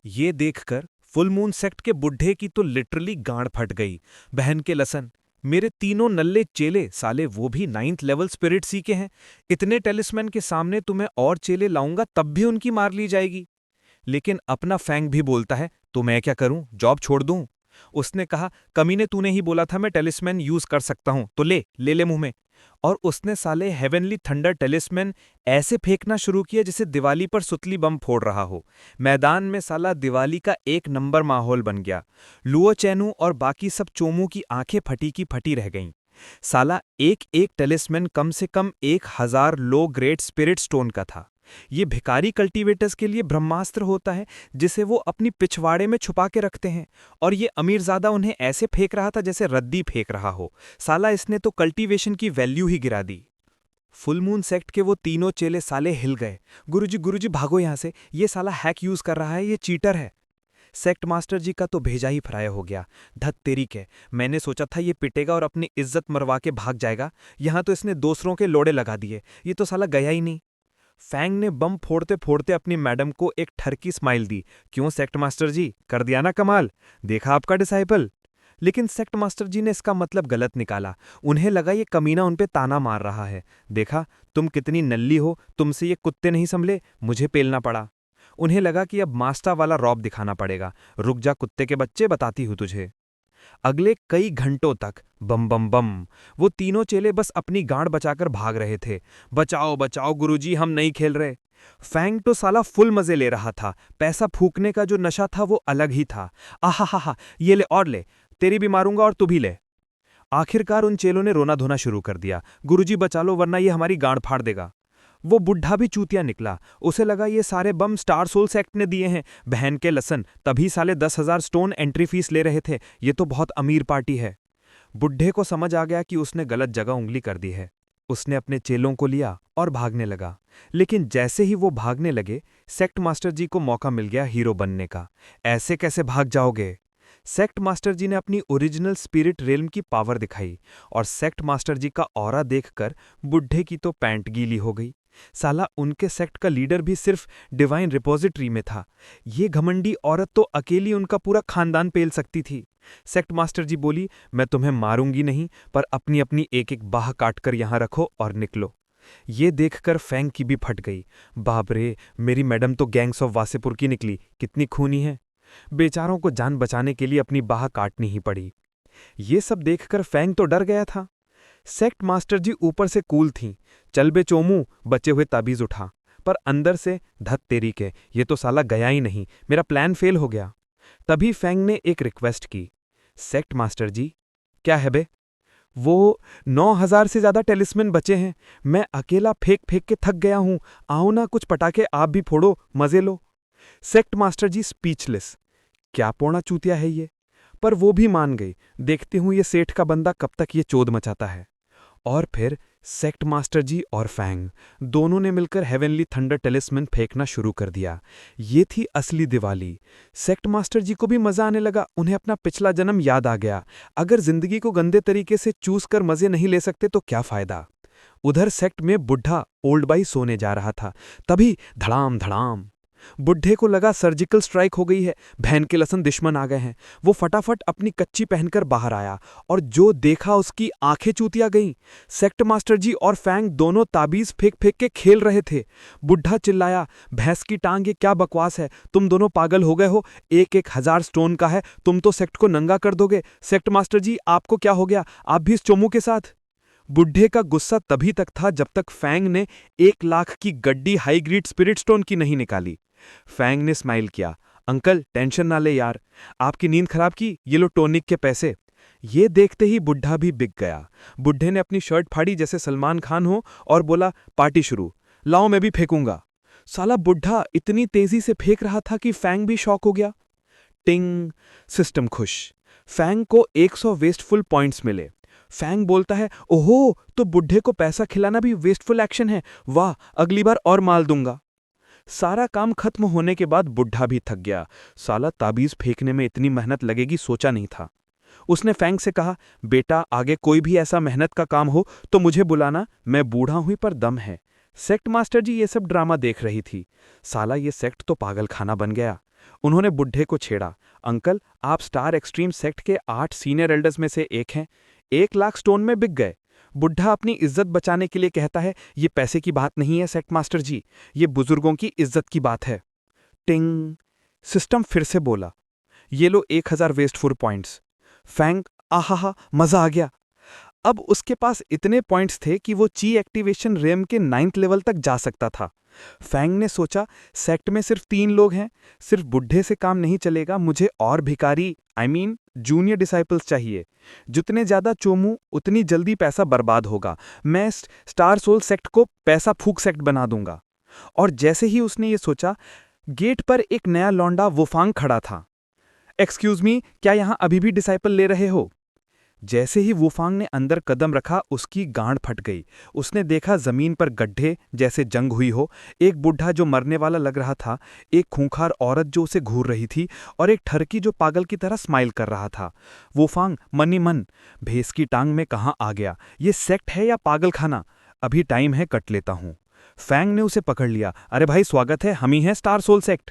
ये देखकर full moon sect के बुड्ढे की तो लिटरली गांड फट गई। बहन के लसन, मेरे तीनों नल्ले चेले साले वो भी 9th लेवल स्पिरिट सी के हैं। इतने टेलिस्मैन के सामने तुम्हें और चेले लाऊंगा तब भी उनकी मार ली जाएगी। लेकिन अपना फैंग भी बोलता है, तो मैं क्या करूं, जॉब छोड़ दूं? उसने कहा, कमीने तूने ही बोला था मैं टेलिस्मैन यूज कर सकता हूं, तो ले ले ले मुंह में। और उसने साले हेवनली थंडर टेलिस्मैन ऐसे फेंकना शुरू किया जैसे दिवाली पर सुतली बम फोड़ रहा हो। मैदान में साला दिवाली का एक नंबर माहौल बन गया। लुओ चैनू और बाकी सब चोमू की आंखें फटी की फटी रह गईं। साला एक एक टेलिस्मैन कम से कम 1000 लो ग्रेड स्पिरिट स्टोन का था। ये भिखारी कल्टीवेटर्स के लिए ब्रह्मास्त्र होता है जिसे वो अपनी पिछवाड़े में छुपा के रखते हैं, और ये अमीरजादा उन्हें ऐसे फेंक रहा था जैसे रद्दी फेंक रहा हो। साला इसने तो कल्टीवेशन की वैल्यू ही गिरा दी। फुल मून सेक्ट के वो तीनों चेले साले हिल गए। गुरुजी भागो यहां से, ये साला हैक यूज कर रहा है, ये चीटर है। सेक्ट मास्टर जी का तो भेजा ही फ्राई हो गया। धत तेरी के, मैंने सोचा था ये पिटेगा और अपनी इज्जत मरवा के भाग जाएगा, यहां तो इसने दूसरों के लोड़े लगा दिए, ये तो साला गया ही नहीं। फैंग ने बम फोड़ते फोड़ते अपनी मैडम को एक ठरकी स्माइल दी। क्यों सेक्ट मास्टर जी, कर दिया ना कमाल, देखा आपका डिसाइपल। लेकिन सेक्ट मास्टर जी ने इसका मतलब गलत निकाला। उन्हें लगा ये कमीना उन पे ताना मार रहा है। देखा तुम कितनी नल्ली हो, तुमसे ये कुत्ते नहीं संभले, मुझे पेलना पड़ा। उन्हें लगा कि अब मास्टर वाला रौब दिखाना पड़ेगा। रुक जा कुत्ते के बच्चे, बताती हूं तुझे। अगले कई घंटों तक बम बम बम वो तीनों चेले बस अपनी गांड बचाकर भाग रहे थे। बचाओ बचाओ गुरुजी, हम नहीं खेल रहे। फैंग तो साला फुल मजे ले रहा था। पैसा फूकने का जो नशा था वो अलग ही था। आहा हा हा, ये ले और ले, तेरी भी मारूंगा और तू भी ले। आखिरकार उन चेलों ने रोना धोना शुरू कर दिया। गुरुजी बचा लो वरना ये हमारी गांड फाड़ देगा। वो बुढ़ा भी चूतिया निकला। उसे लगा ये सारे बम स्टार सोल सेक्ट ने दिए हैं। बहन के लसन, तभी साले 10,000 स्टोन एंट्री फीस ले रहे थे। ये तो बहुत अमीर पार्टी है। बुढ़े को समझ आ गया कि उसने गलत जगह उंगली कर दी है। उसने अपने चेलों को लिया और भागने लगा। लेकिन जैसे ही वो भागने लगे, सेक्ट मास्टर जी को मौका मिल गया हीरो बनने का। ऐसे कैसे भाग जाओगे? सेक्ट मास्टर जी ने अपनी ओरिजिनल स्पिरिट रेल्म की पावर दिखाई, और सेक्ट मास्टर जी का ऑरा देखकर बुढ़े की तो पैंट गीली हो गई। साला उनके सेक्ट का लीडर भी सिर्फ डिवाइन रिपोजिटरी में था। ये घमंडी औरत तो अकेली उनका पूरा खानदान पेल सकती थी। सेक्ट मास्टर जी बोली, मैं तुम्हें मारूंगी नहीं, पर अपनी अपनी एक एक बाह काटकर यहां रखो और निकलो। ये देखकर फैंग की भी फट गई। बाप रे, मेरी मैडम तो गैंग्स ऑफ वासेपुर की निकली, कितनी खूनी है। बेचारों को जान बचाने के लिए अपनी बाह काटनी ही पड़ी। ये सब देखकर फैंग तो डर गया था। सेक्ट मास्टर जी ऊपर से कूल थीं। चल बे चोमू, बचे हुए ताबीज उठा। पर अंदर से, धत तेरी के, ये तो साला गया ही नहीं, मेरा प्लान फेल हो गया। तभी फैंग ने एक रिक्वेस्ट की। सेक्ट मास्टर जी, क्या है बे? वो 9,000 से ज्यादा टेलिस्मैन बचे हैं, मैं अकेला फेंक फेंक के थक गया हूं। आओ ना, कुछ पटाखे आप भी फोड़ो, मजे लो। सेक्ट मास्टर जी स्पीचलेस। क्या पोना चूतिया है ये। पर वो भी मान गई। देखती हूं ये सेठ का बंदा कब तक ये चोद मचाता है। और फिर सेक्ट मास्टर जी और फैंग दोनों ने मिलकर हेवनली थंडर टेलिस्मैन फेंकना शुरू कर दिया। ये थी असली दिवाली। सेक्ट मास्टर जी को भी मजा आने लगा। उन्हें अपना पिछला जन्म याद आ गया। अगर जिंदगी को गंदे तरीके से चूस कर मजे नहीं ले सकते तो क्या फायदा। उधर सेक्ट में बुढ़ा ओल्ड बाई सोने जा रहा था। तभी धड़ाम धड़ाम, बुढ़े को लगा सर्जिकल स्ट्राइक हो गई है, बहन के लसन दुश्मन आ गए हैं। वो फटाफट अपनी कच्ची पहनकर बाहर आया, और जो देखा उसकी आंखें चूतिया गईं। सेक्ट मास्टर जी और फैंग दोनों ताबीज फेंक फेंक के खेल रहे थे। बुढ़ा चिल्लाया, भैंस की टांग, ये क्या बकवास है, तुम दोनों पागल हो गए हो, एक एक 1000 स्टोन का है, तुम तो सेक्ट को नंगा कर दोगे। सेक्ट मास्टर जी, आपको क्या हो गया, आप भी इस चोमू के साथ? बुढ़े का गुस्सा तभी तक था जब तक फैंग ने 1 लाख की गड्डी हाई ग्रेड स्पिरिट स्टोन की नहीं निकाली। फैंग ने स्माइल किया, अंकल टेंशन ना ले यार, आपकी नींद खराब की, ये लो टॉनिक के पैसे। ये देखते ही बुढ़ा भी बिक गया। बुढ़े ने अपनी शर्ट फाड़ी जैसे सलमान खान हो और बोला, पार्टी शुरू, लाओ मैं भी फेंकूंगा। साला बुढ़ा इतनी तेजी से फेंक रहा था कि फैंग भी शॉक हो गया। टिंग, सिस्टम खुश। फैंग को 100 वेस्टफुल पॉइंट्स मिले। फैंग बोलता है, ओहो, तो बुढ़े को पैसा खिलाना भी वेस्टफुल एक्शन है, वाह, अगली बार और माल दूंगा। सारा काम खत्म होने के बाद बुढ़ा भी थक गया। साला ताबीज फेंकने में इतनी मेहनत लगेगी सोचा नहीं था। उसने फैंग से कहा, बेटा आगे कोई भी ऐसा मेहनत का काम हो तो मुझे बुलाना, मैं बूढ़ा हुई पर दम है। सेक्ट मास्टर जी ये सब ड्रामा देख रही थी। साला ये सेक्ट तो पागल खाना बन गया। उन्होंने बुढ़े को छेड़ा, अंकल आप स्टार एक्सट्रीम सेक्ट के 8 सीनियर एल्डर्स में से एक हैं, 1 लाख स्टोन में बिक गए। बुढ़ा अपनी इज्जत बचाने के लिए कहता है, ये पैसे की बात नहीं है सेक्ट मास्टर जी, ये बुजुर्गों की इज्जत की बात है। टिंग। सिस्टम फिर से बोला, ये लो 1000 वेस्टफुल पॉइंट्स। फैंग, आहा मजा आ गया। अब उसके पास इतने पॉइंट्स थे कि वो ची एक्टिवेशन रेम के 9th लेवल तक जा सकता था। फैंग ने सोचा, सेक्ट में सिर्फ 3 लोग हैं, सिर्फ बुढ़े से काम नहीं चलेगा, मुझे और भिखारी जूनियर डिसाइपल्स चाहिए। जितने ज्यादा चोमू उतनी जल्दी पैसा बर्बाद होगा। मैं स्टार सोल सेक्ट को पैसा फूक सेक्ट बना दूंगा। और जैसे ही उसने ये सोचा, गेट पर एक नया लौंडा वुफांग खड़ा था। एक्सक्यूज मी, क्या यहां अभी भी डिसाइपल ले रहे हो? जैसे ही वुफांग ने अंदर कदम रखा, उसकी गांड फट गई। उसने देखा जमीन पर गड्ढे जैसे जंग हुई हो, एक बुढ़ा जो मरने वाला लग रहा था, एक खूंखार औरत जो उसे घूर रही थी, और एक ठरकी जो पागल की तरह स्माइल कर रहा था। वुफांग मनी मन, भैंस की टांग में कहाँ आ गया? ये सेक्ट है या पागल खाना? अभी टाइम है, कट लेता हूं। फैंग ने उसे पकड़ लिया। अरे भाई स्वागत है, हम ही हैं स्टार सोल सेक्ट।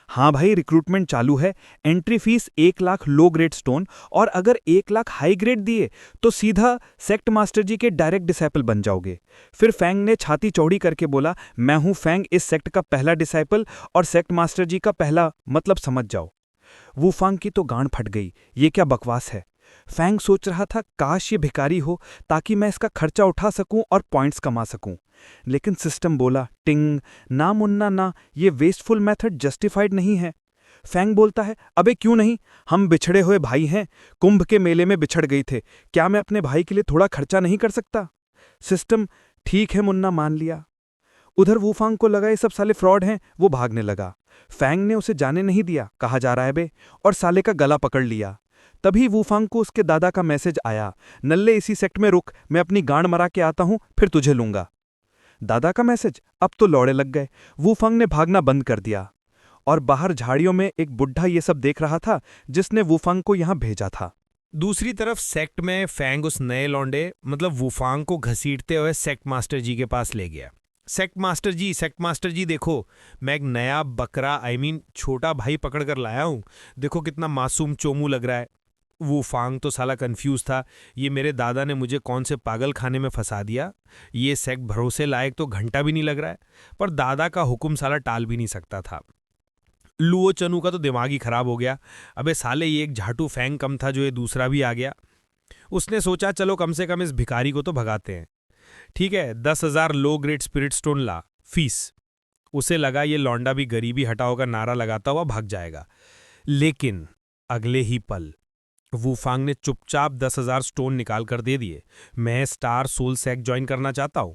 हाँ भाई, रिक्रूटमेंट चालू है। Entry fees 1 lakh low grade stone, और अगर 1 लाख हाई ग्रेड दिए तो सीधा सेक्ट मास्टर जी के डायरेक्ट डिसाइपल बन जाओगे। फिर फैंग ने छाती चौड़ी करके बोला, मैं हूं फैंग, इस सेक्ट का पहला डिसाइपल और सेक्ट मास्टर जी का पहला, मतलब समझ जाओ। वुफांग की तो गांड फट गई। ये क्या बकवास है? फैंग सोच रहा था, काश ये भिखारी हो ताकि मैं इसका खर्चा उठा सकूं और पॉइंट्स कमा सकूं। लेकिन सिस्टम बोला, टिंग, ना मुन्ना ना, ये वेस्टफुल मेथड जस्टिफाइड नहीं है। फैंग बोलता है, अबे क्यों नहीं, हम बिछड़े हुए भाई हैं, कुंभ के मेले में बिछड़ गई थे, क्या मैं अपने भाई के लिए थोड़ा खर्चा नहीं कर सकता? सिस्टम, ठीक है मुन्ना, मान लिया। उधर वुफांग को लगा ये सब साले फ्रॉड हैं, वो भागने लगा। फैंग ने उसे जाने नहीं दिया, कहा जा रहा है बे, और साले का गला पकड़ लिया। तभी वुफांग को उसके दादा का मैसेज आया, नल्ले इसी सेक्ट में रुक, मैं अपनी गांड मरा के आता हूं, फिर तुझे लूंगा। दादा का मैसेज? अब तो लौड़े लग गए। वुफांग ने भागना बंद कर दिया, और बाहर झाड़ियों में एक बुढ़ा ये सब देख रहा था, जिसने वुफांग को यहां भेजा था। दूसरी तरफ सेक्ट में फैंग उस नए लौंडे मतलब वुफांग को घसीटते हुए सेक्ट मास्टर जी के पास ले गया। सेक्ट मास्टर जी देखो, मैं एक नया बकरा छोटा भाई पकड़ कर लाया हूं, देखो कितना मासूम चोमू लग रहा है। वो फांग तो साला कंफ्यूज था, ये मेरे दादा ने मुझे कौन से पागल खाने में फंसा दिया। ये सेक्ट भरोसे लायक तो घंटा भी नहीं लग रहा है, पर दादा का हुक्म साला टाल भी नहीं सकता था। लुओ चनू का तो दिमाग ही खराब हो गया। अबे साले, ये एक झाटू फैंग कम था जो ये दूसरा भी आ गया। उसने सोचा, चलो कम से कम इस भिखारी को तो भगाते हैं। ठीक है, 10,000 लो ग्रेड स्पिरिट स्टोन ला फीस। उसे लगा ये लौंडा भी गरीबी हटाओ का नारा लगाता हुआ भाग जाएगा। लेकिन अगले ही पल वुफांग ने चुपचाप 10,000 स्टोन निकाल कर दे दिए। मैं स्टार सोल सेक्ट ज्वाइन करना चाहता हूं।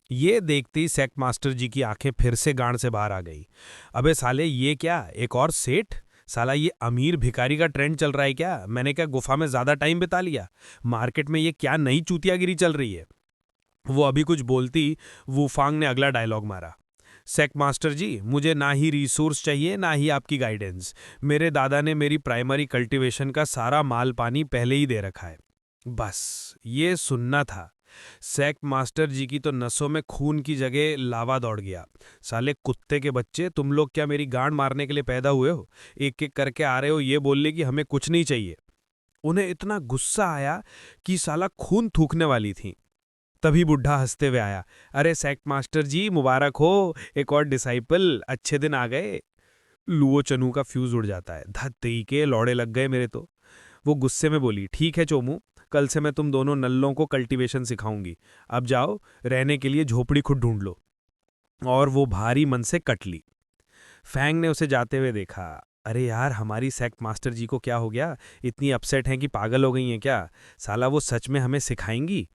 ये देखते ही सेक्ट मास्टर जी की आंखें फिर से गांड से बाहर आ गई। अबे साले, ये क्या, एक और सेठ? साला ये अमीर भिखारी का ट्रेंड चल रहा है क्या? मैंने क्या गुफा में ज्यादा टाइम बिता लिया? मार्केट में ये क्या नई चूतियागिरी चल रही है? वो अभी कुछ बोलती, वुफांग ने अगला डायलॉग मारा, सेक्ट मास्टर जी, मुझे ना ही रिसोर्स चाहिए ना ही आपकी गाइडेंस। मेरे दादा ने मेरी प्राइमरी कल्टीवेशन का सारा माल पानी पहले ही दे रखा है, बस ये सुनना था। सेक्ट मास्टर जी की तो नसों में खून की जगह लावा दौड़ गया। साले कुत्ते के बच्चे, तुम लोग क्या मेरी गांड मारने के लिए पैदा हुए हो? एक एक करके आ रहे हो ये बोलने कि हमें कुछ नहीं चाहिए। उन्हें इतना गुस्सा आया कि साला खून थूकने वाली थी। तभी बुढ़ा हंसते हुए आया, अरे सेक्ट मास्टर जी मुबारक हो, एक और डिसाइपल, अच्छे दिन आ गए। लुओ चनू का फ्यूज उड़ जाता है, धत्ती के लौड़े लग गए मेरे तो। वो गुस्से में बोली, ठीक है चोमू, कल से मैं तुम दोनों नल्लों को कल्टीवेशन सिखाऊंगी। अब जाओ, रहने के लिए झोपड़ी खुद ढूंढ लो। और वो भारी मन से कट ली। फैंग ने उसे जाते हुए देखा। अरे यार, हमारी सेक्ट मास्टर जी को क्या हो गया? इतनी अपसेट हैं कि पागल हो गई हैं क्या? साला वो सच में हमें सिखाएंगी?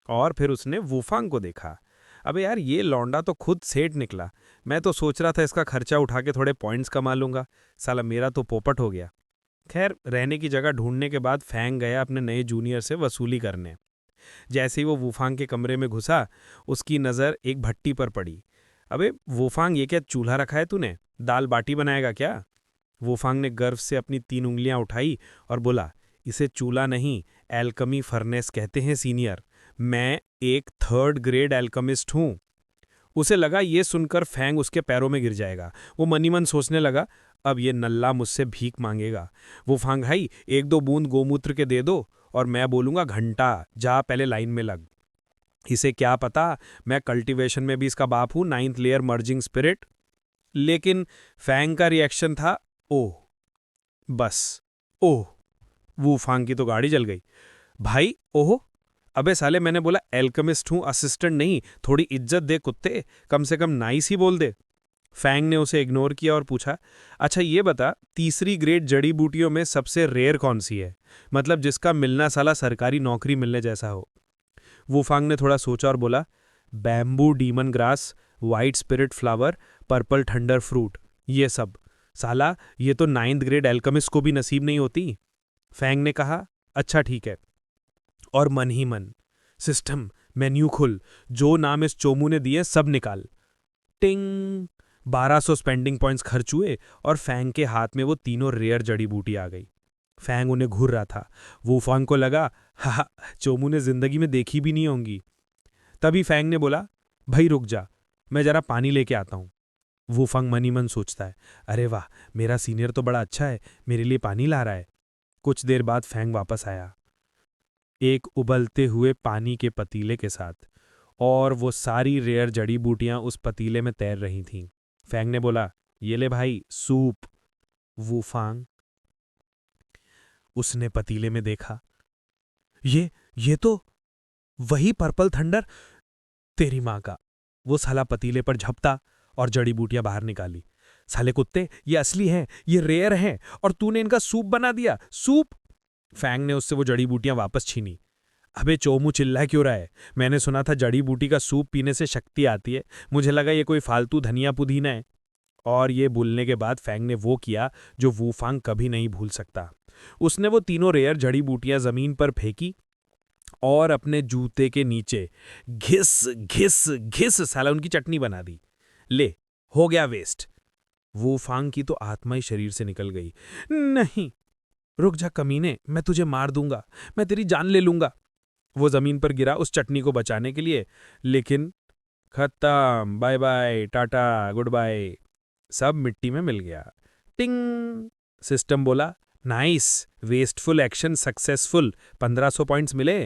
और फिर उसने वुफांग को देखा। अबे यार, ये लौंडा तो खुद सेठ निकला। मैं तो सोच रहा था इसका खर्चा उठा के थोड़े पॉइंट्स कमा लूंगा, साला मेरा तो पोपट हो गया। खैर, रहने की जगह ढूंढने के बाद फैंग गया अपने नए जूनियर से वसूली करने। जैसे ही वो वुफांग के कमरे में घुसा, उसकी नज़र एक भट्टी पर पड़ी। अबे वुफांग, ये क्या चूल्हा रखा है तूने? दाल बाटी बनाएगा क्या? वुफांग ने गर्व से अपनी 3 उंगलियां उठाई और बोला, इसे चूल्हा नहीं, एल्कमी फर्नेस कहते हैं सीनियर। मैं एक 3rd ग्रेड एल्कमिस्ट हूं। उसे लगा ये सुनकर फैंग उसके पैरों में गिर जाएगा। वो मनी मन सोचने लगा, अब ये नल्ला मुझसे भीख मांगेगा। वो फांग भाई 1-2 बूंद गोमूत्र के दे दो और मैं बोलूँगा घंटा जा पहले लाइन में लग। इसे क्या पता मैं कल्टीवेशन में भी इसका बाप हूँ, 9th लेयर मर्जिंग स्पिरिट। लेकिन फैंग का रिएक्शन था ओह, बस ओह। वूफांग की तो गाड़ी जल गई। भाई ओहो, अबे साले मैंने बोला एल्केमिस्ट हूं, असिस्टेंट नहीं। थोड़ी इज्जत दे कुत्ते, कम से कम नाइस ही बोल दे। फैंग ने उसे इग्नोर किया और पूछा, अच्छा ये बता तीसरी ग्रेड जड़ी बूटियों में सबसे रेयर कौन सी है, मतलब जिसका मिलना साला सरकारी नौकरी मिलने जैसा हो। वूफांग ने थोड़ा सोचा और बोला, bamboo demon grass, white spirit flower, purple thunder fruit, ये सब। साला ये तो 9th ग्रेड एल्केमिस्ट को भी नसीब नहीं होती। फैंग ने कहा, अच्छा ठीक है। और मन ही मन, सिस्टम मेन्यू खुल, जो नाम इस चोमू ने दिए सब निकाल। टिंग, 1200 स्पेंडिंग पॉइंट्स खर्च हुए और फैंग के हाथ में वो तीनों रेयर जड़ी बूटी आ गई। फैंग उन्हें घूर रहा था। वूफांग को लगा हा, चोमू ने जिंदगी में देखी भी नहीं होंगी। तभी फैंग ने बोला, भाई रुक जा, मैं जरा पानी लेके आता हूं। वूफांग मनी मन सोचता है, अरे वाह, मेरा सीनियर तो बड़ा अच्छा है, मेरे लिए पानी ला रहा है। कुछ देर बाद फैंग वापस आया, एक उबलते हुए पानी के पतीले के साथ, और वो सारी रेयर जड़ी बूटियां उस पतीले में तैर रही थीं। फैंग ने बोला, ये ले भाई सूप। वूफांग, उसने पतीले में देखा, ये तो वही पर्पल थंडर, तेरी मां का। वो साला पतीले पर झपटा और जड़ी बूटियां बाहर निकाली। साले कुत्ते, ये असली हैं, ये रेयर हैं, और तूने इनका सूप बना दिया। सूप? फैंग ने उससे वो जड़ी बूटियां वापस छीनी। अबे चोमू, चिल्ला क्यों रहा है? मैंने सुना था जड़ी बूटी का सूप पीने से शक्ति आती है। मुझे लगा ये कोई फालतू धनिया पुदीना है। और ये बोलने के बाद फैंग ने वो किया जो वूफांग कभी नहीं भूल सकता। उसने वो तीनों रेयर जड़ी बूटियां जमीन पर फेंकी और अपने जूते के नीचे घिस घिस घिस साला उनकी चटनी बना दी। ले, हो गया वेस्ट। वूफांग की तो आत्मा ही शरीर से निकल गई। नहीं, रुक जा कमीने, मैं तुझे मार दूंगा, मैं तेरी जान ले लूंगा। वो जमीन पर गिरा उस चटनी को बचाने के लिए, लेकिन खत्म, bye bye, tata, good bye, सब मिट्टी में मिल गया। टिंग, सिस्टम बोला, nice, wasteful action successful, 1500 points मिले।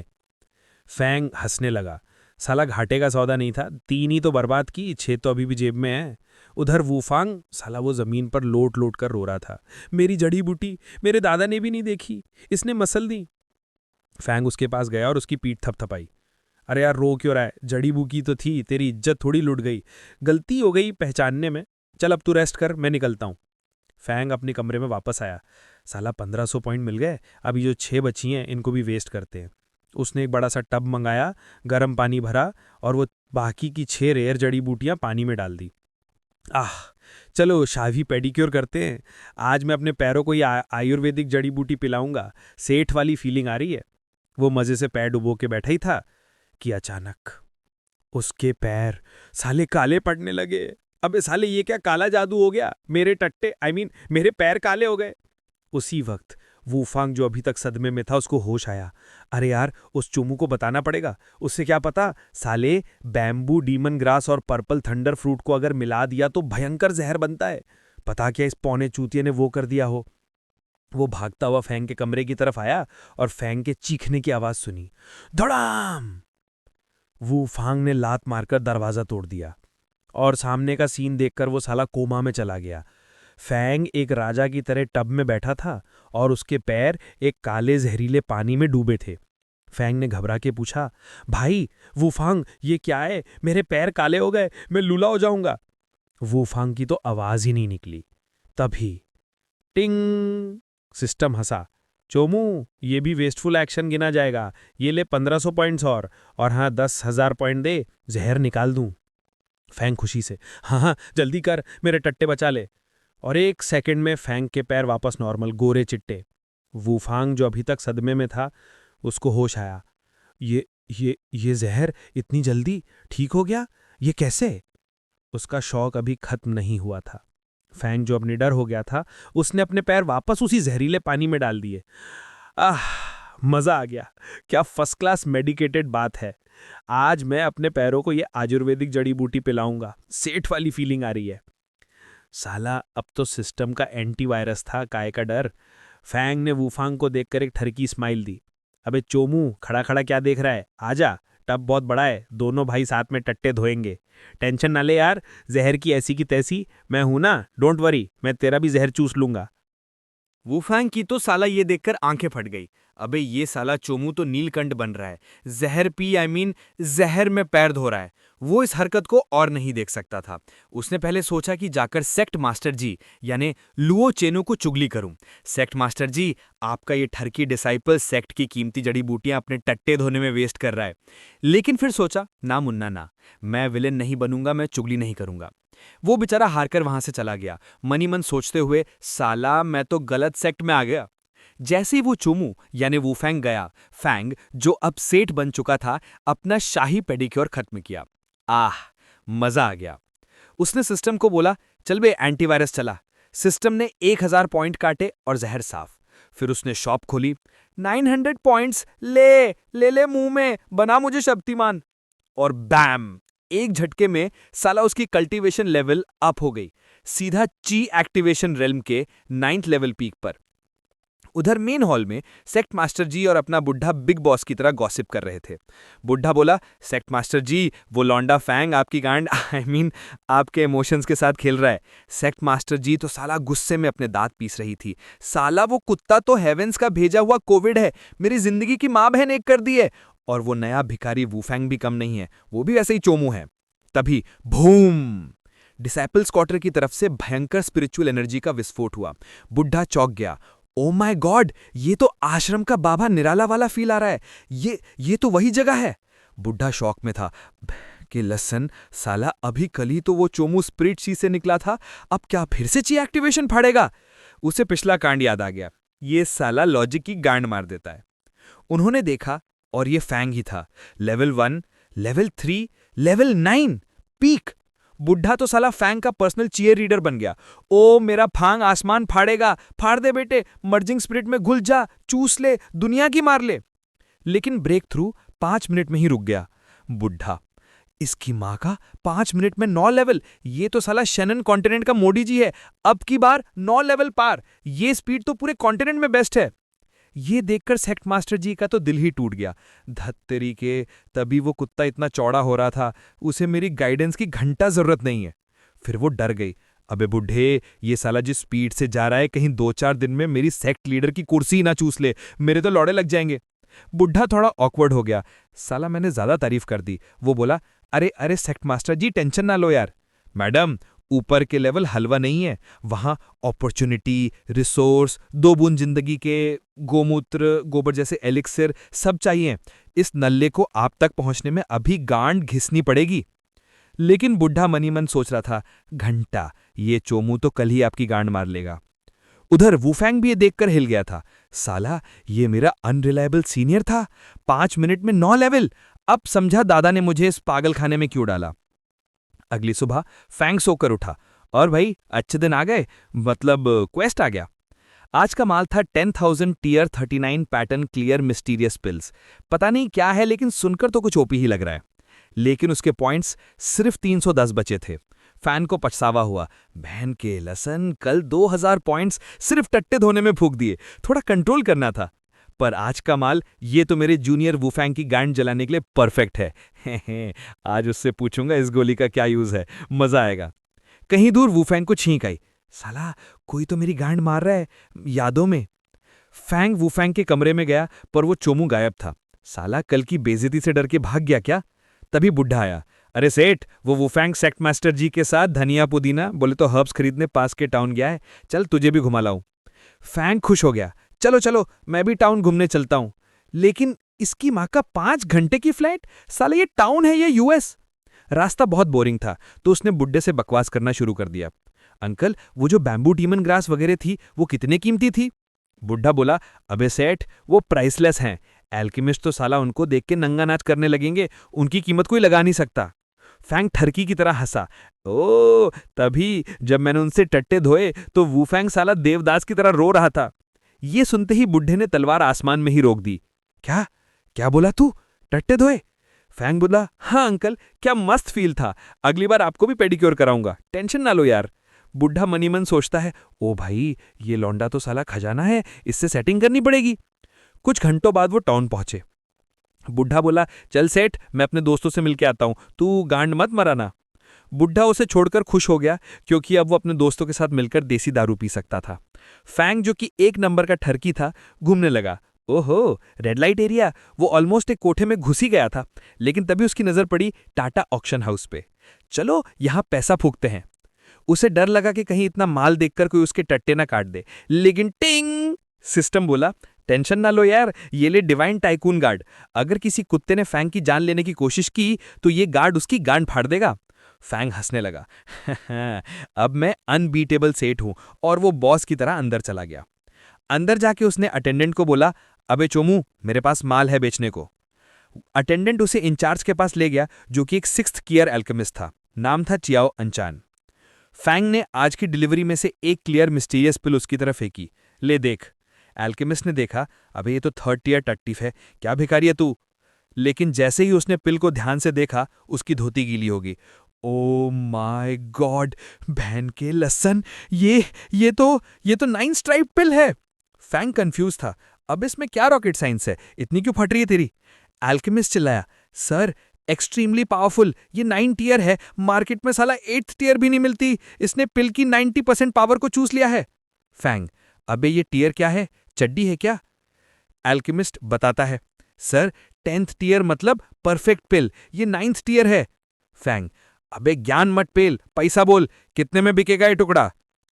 फैंग हंसने लगा, साला घाटे का सौदा नहीं था, 3 ही तो बर्बाद की, 6 तो अभी भी जेब में है। उधर वूफांग, साला वो जमीन पर लोट लोट कर रो रहा था, मेरी जड़ी बूटी मेरे दादा ने भी नहीं देखी, इसने मसल दी। फैंग उसके पास गया और उसकी पीठ थपथपाई। अरे यार रो क्यों रहा है, जड़ी बूटी तो थी, तेरी इज्जत थोड़ी लुट गई, गलती हो गई पहचानने में। चल अब तू रेस्ट कर, मैं निकलता हूं। फैंग अपने कमरे में वापस आया। साला 1500 पॉइंट मिल गए, अभी जो 6 बची हैं इनको भी वेस्ट करते हैं। उसने एक बड़ा सा टब मंगाया, गर्म पानी भरा और वो बाकी की 6 रेयर जड़ी बूटियां पानी में डाल दी। आह, चलो शाही पेडिक्योर करते हैं। आज मैं अपने पैरों को ये आयुर्वेदिक जड़ी बूटी पिलाऊंगा, सेठ वाली फीलिंग आ रही है। वो मजे से पैर डुबो के बैठा ही था कि अचानक उसके पैर साले काले पड़ने लगे। अबे साले ये क्या काला जादू हो गया, मेरे टट्टे मेरे पैर काले हो गए। उसी वक्त वूफांग जो अभी तक सदमे में था उसको होश आया। अरे यार, उस चुमू को बताना पड़ेगा, उससे क्या पता साले बैम्बू डीमन ग्रास और पर्पल थंडर फ्रूट को अगर मिला दिया तो भयंकर जहर बनता है। पता क्या इस पौने चूतिये ने वो कर दिया हो। वो भागता हुआ फैंग के कमरे की तरफ आया और फैंग के चीखने की आवाज सुनी। धड़ाम! वूफांग ने लात मारकर दरवाजा तोड़ दिया और सामने का सीन देखकर वो साला कोमा में चला गया। फैंग एक राजा की तरह टब में बैठा था और उसके पैर एक काले जहरीले पानी में डूबे थे। फैंग ने घबरा के पूछा, भाई वूफांग, ये क्या है? मेरे पैर काले हो गए, मैं लूला हो जाऊंगा। वूफांग की तो आवाज ही नहीं निकली। तभी टिंग, सिस्टम हंसा। चोमू, ये भी वेस्टफुल एक्शन गिना जाएगा, ये ले 1500 पॉइंट्स और हाँ 10,000 पॉइंट दे, जहर निकाल दूं। फैंग खुशी से, हाँ हाँ जल्दी कर, मेरे टट्टे बचा ले। और 1 सेकंड में फैंग के पैर वापस नॉर्मल, गोरे चिट्टे। वूफांग जो अभी तक सदमे में था उसको होश आया। ये जहर इतनी जल्दी ठीक हो गया, ये कैसे? उसका शौक अभी खत्म नहीं हुआ था। फैंग जो अब निडर हो गया था उसने अपने पैर वापस उसी जहरीले पानी में डाल दिए। आह, मजा आ गया, क्या फर्स्ट क्लास मेडिकेटेड बात है। आज मैं अपने पैरों को ये आयुर्वेदिक जड़ी बूटी पिलाऊंगा, सेठ वाली फीलिंग आ रही है। साला अब तो सिस्टम का एंटीवायरस था, काय का डर। फैंग ने वूफांग को देखकर एक ठरकी स्माइल दी। अबे चोमू, खड़ा खड़ा क्या देख रहा है, आजा, टब बहुत बड़ा है, दोनों भाई साथ में टट्टे धोएंगे। टेंशन ना ले यार, जहर की ऐसी की तैसी, मैं हूं ना, डोंट वरी, मैं तेरा भी जहर चूस लूंगा। वुफैंग की तो साला ये देखकर आंखें फट गई। अबे ये साला चोमू तो नीलकंठ बन रहा है। जहर पी जहर में पैर धो रहा है। वो इस हरकत को और नहीं देख सकता था। उसने पहले सोचा कि जाकर सेक्ट मास्टर जी यानी लुओ चेनो को चुगली करूं। सेक्ट मास्टर जी, आपका ये ठरकी डिसाइपल सेक्ट की कीमती जड़ी बूटियां अपने टट्टे धोने में वेस्ट कर रहा है। लेकिन फिर सोचा, ना मुन्ना ना, मैं विलेन नहीं बनूंगा, मैं चुगली नहीं करूंगा। वो बेचारा हारकर वहां से चला गया, मनी मन सोचते हुए, साला मैं तो गलत सेक्ट में आ गया। जैसे ही वो चोमू यानी वूफैंग गया, फैंग जो अब सेठ बन चुका था, अपना शाही पेडिक्योर खत्म किया। आह, मजा आ गया। उसने सिस्टम को बोला, चल बे एंटीवायरस चला। सिस्टम ने 1000 पॉइंट काटे और जहर साफ। फिर उसने शॉप खोली। 900 पॉइंट्स ले ले ले मुंह में, बना मुझे शक्तिमान। और बैम, एक झटके में साला उसकी कल्टीवेशन लेवल अप हो गई, सीधा ची एक्टिवेशन रेल्म के 9th लेवल पीक पर। उधर मेन हॉल में सेक्ट मास्टर जी और अपना बुढ़ा बिग बॉस की तरह गॉसिप कर रहे थे। बुढ़ा बोला, सेक्ट मास्टर जी, वो लौंडा फैंग आपकी गांड आपके इमोशंस के साथ खेल रहा है। सेक्ट मास्टर जी तो साला गुस्से में अपने दांत पीस रही थी। साला वो कुत्ता तो हेवेंस का भेजा हुआ कोविड है, मेरी जिंदगी की मां बहन एक कर दी है। और वो नया भिखारी वूफैंग भी कम नहीं है, वो भी वैसे ही चोमू है। तभी भूम, डिसाइपल्स क्वार्टर की तरफ से भयंकर स्पिरिचुअल एनर्जी का विस्फोट हुआ। बुढ़ा चौंक गया। ओ माय गॉड, ये तो आश्रम का बाबा निराला वाला फील आ रहा है। ये तो वही जगह है। बुढ़ा शौक में था कि लसन, साला अभी कल ही तो वो चोमू स्पिरिट ची से निकला था, अब क्या फिर से ची एक्टिवेशन फाड़ेगा? उसे पिछला कांड याद आ गया। ये साला लॉजिक की गांड मार देता है। उन्होंने देखा और ये फैंग ही था। Level 1, level 3, level 9, peak. बुढ़ा तो साला फैंग का पर्सनल चीयर रीडर बन गया। ओ मेरा फांग आसमान फाड़ेगा, फाड़ दे बेटे, मर्जिंग स्पिरिट में घुल जा, चूस ले, दुनिया की मार ले। लेकिन ब्रेक थ्रू 5 मिनट में ही रुक गया। बुढ़ा, इसकी मां का 5 मिनट में 9 लेवल, ये तो साला शैनन कॉन्टिनेंट का मोदी जी है। अब की बार 9 लेवल पार, ये स्पीड तो पूरे कॉन्टिनेंट में बेस्ट है। ये देखकर सेक्ट मास्टर जी का तो दिल ही टूट गया। धत्तेरी के, तभी वो कुत्ता इतना चौड़ा हो रहा था, उसे मेरी गाइडेंस की घंटा जरूरत नहीं है। फिर वो डर गई। अबे बुढ़े, ये साला जिस स्पीड से जा रहा है, कहीं 2-4 दिन में मेरी सेक्ट लीडर की कुर्सी ही ना चूस ले, मेरे तो लौड़े लग जाएंगे। बुढ़ा थोड़ा ऑकवर्ड हो गया। साला मैंने ज्यादा तारीफ कर दी। वो बोला, अरे अरे सेक्ट मास्टर जी, टेंशन ना लो यार। मैडम, ऊपर के लेवल हलवा नहीं है, वहां अपॉर्चुनिटी, रिसोर्स, 2 बूंद जिंदगी के, गोमूत्र, गोबर जैसे एलिक्सिर सब चाहिए। इस नल्ले को आप तक पहुंचने में अभी गांड घिसनी पड़ेगी। लेकिन बुढ़ा मनी मन सोच रहा था, घंटा, ये चोमू तो कल ही आपकी गांड मार लेगा। उधर वूफैंग भी ये देखकर हिल गया था। साला, ये मेरा अनरिलायबल सीनियर था, 5 मिनट में 9 लेवल। अब समझा दादा ने मुझे इस पागल खाने में क्यों डाला। अगली सुबह फैंग सोकर उठा, और भाई अच्छे दिन आ गए, मतलब क्वेस्ट आ गया। आज का माल था 10,000 tier 39 pattern clear mysterious pills. पता नहीं क्या है, लेकिन सुनकर तो कुछ ओपी ही लग रहा है। लेकिन उसके पॉइंट्स सिर्फ 310 बचे थे। फैन को पछतावा हुआ, बहन के लसन, कल 2000 पॉइंट्स सिर्फ टट्टे धोने में फूंक दिए, थोड़ा कंट्रोल करना था। पर आज का माल, ये तो मेरे जूनियर वूफैंग की गांड जलाने के लिए परफेक्ट है। आज उससे पूछूंगा इस गोली का क्या यूज है, मजा आएगा। कहीं दूर वूफैंग को छींक आई। साला, कोई तो मेरी गांड मार रहा है, यादों में। फैंग वूफैंग के कमरे में गया, पर वो चोमू गायब था। साला कल की बेइज्जती से डर के भाग गया क्या? तभी बुढ़ा आया। अरे सेठ, वो वूफैंग सेक्ट मास्टर जी के साथ धनिया पुदीना बोले तो हर्ब्स खरीदने पास के टाउन गया है, चल तुझे भी घुमा लाऊं। फैंग खुश हो गया, चलो चलो, मैं भी टाउन घूमने चलता हूं। लेकिन इसकी मां का 5 घंटे की फ्लाइट, साला ये टाउन है, ये यूएस। रास्ता बहुत बोरिंग था, तो उसने बुड्ढे से बकवास करना शुरू कर दिया। अंकल, वो जो बैम्बू डीमन ग्रास वगैरह थी, वो कितने कीमती थी? बुढ़ा बोला, अबे सेठ, वो प्राइसलेस हैं। एल्केमिस्ट तो साला उनको देख के नंगा नाच करने लगेंगे, उनकी कीमत कोई लगा नहीं सकता। फैंग ठरकी की तरह हंसा। ओ, तभी जब मैंने उनसे टट्टे धोए तो वूफैंग साला देवदास की तरह रो रहा था। ये सुनते ही बुढ़े ने तलवार आसमान में ही रोक दी। क्या क्या बोला तू, टट्टे धोए? फैंग बोला, हाँ अंकल, क्या मस्त फील था, अगली बार आपको भी पेडिक्योर कराऊंगा, टेंशन ना लो यार। बुढ़ा मनी मन सोचता है, ओ भाई ये लौंडा तो साला खजाना है, इससे सेटिंग करनी पड़ेगी। कुछ घंटों बाद वो टाउन पहुंचे। बुढ़ा बोला, चल सेठ, मैं अपने दोस्तों से मिलके आता हूं, तू गांड मत मराना। बुढ़ा उसे छोड़कर खुश हो गया क्योंकि अब वो अपने दोस्तों के साथ मिलकर देसी दारू पी सकता था। फैंग जो कि एक नंबर का ठरकी था, घूमने लगा। ओहो, रेड लाइट एरिया। वो ऑलमोस्ट एक कोठे में घुस ही गया था, लेकिन तभी उसकी नजर पड़ी टाटा ऑक्शन हाउस पे। चलो यहां पैसा फूकते हैं। उसे डर लगा कि कहीं इतना माल देखकर कोई उसके टट्टे ना काट दे, लेकिन टिंग, सिस्टम बोला, टेंशन ना लो यार, ये ले डिवाइन टाइकून गार्ड। अगर किसी कुत्ते ने फैंग की जान लेने की कोशिश की तो ये गार्ड उसकी गांड फाड़ देगा। फैंग हंसने लगा। अब मैं अनबीटेबल सेठ हूं, और वो बॉस की तरह अंदर चला गया। अंदर जाके उसने अटेंडेंट को बोला, अबे चोमू, मेरे पास माल है बेचने को। अटेंडेंट उसे इंचार्ज के पास ले गया, जो कि एक 6th ईयर एल्केमिस्ट था। नाम था चियाओ अंचान। फैंग ने आज की डिलीवरी में से एक क्लियर मिस्टीरियस पिल उसकी तरफ फेंकी। ले देख। एल्केमिस्ट ने देखा, अबे ये तो 3rd ईयर टट्टीफ है, क्या भिखारी है तू। लेकिन जैसे ही उसने पिल को ध्यान से देखा, उसकी धोती गीली होगी। ओ माय गॉड, बहन के लसन, ये तो 9 स्ट्राइप पिल है। फैंग कंफ्यूज था, अब इसमें क्या रॉकेट साइंस है, इतनी क्यों फट रही है तेरी। एल्केमिस्ट चिल्लाया, सर एक्सट्रीमली पावरफुल, ये 9 टीयर है, मार्केट में साला 8th टीयर भी नहीं मिलती, इसने पिल की 90% पावर को चूस लिया है। फैंग, अबे ये टीयर क्या है, चड्डी है क्या। एल्केमिस्ट बताता है, सर 10th टीयर मतलब परफेक्ट पिल, ये 9th टीयर है। फैंग, अबे ज्ञान मत पेल, पैसा बोल, कितने में बिकेगा ये टुकड़ा।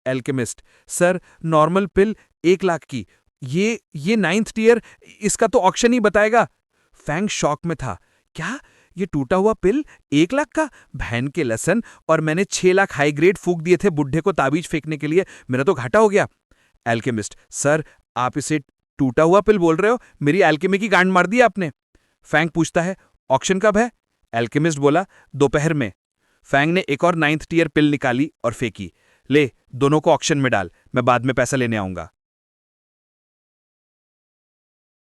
एल्केमिस्ट, सर नॉर्मल पिल 1 लाख की, ये 9th टीयर, इसका तो ऑक्शन ही बताएगा। फैंग शॉक में था, क्या ये टूटा हुआ पिल 1 लाख का, बहन के लसन, और मैंने 6 लाख हाई ग्रेड फूक दिए थे बुढ़े को ताबीज फेंकने के लिए, मेरा तो घाटा हो गया। एल्केमिस्ट, सर आप इसे टूटा हुआ पिल बोल रहे हो, मेरी एल्केमी की गांड मार दी आपने। फैंग पूछता है, ऑक्शन कब है। एल्केमिस्ट बोला, दोपहर में। फैंग ने एक और 9th टीयर पिल निकाली और फेंकी। ले, दोनों को ऑक्शन में डाल, मैं बाद में पैसा लेने आऊंगा।